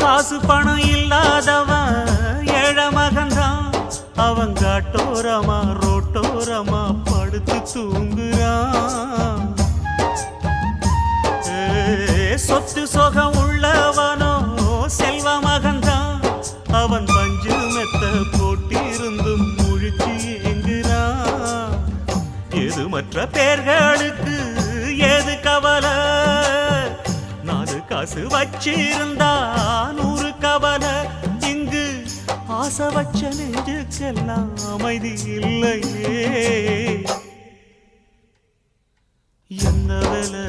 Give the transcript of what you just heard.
காசு பணம் இல்லாதவன் ஏழை மகன்தான். அவன் காட்டோரமா ரோட்டோரமா படுத்து தூங்குறான். சொத்து சொகம் உள்ளவனோ செல்வ மகன்தான். அவன் பஞ்சு மெத்த போட்டிருந்தும் முழிச்சு ஏங்குறான். எது மற்ற பேர்களுக்கு ஏது கவலை? 4 காசு வச்சிருந்தா 100 கவலை. இங்கு ஆசை வச்ச நெஞ்சுக்கெல்லாம் அமைதி இல்லையே. என்ன வேலை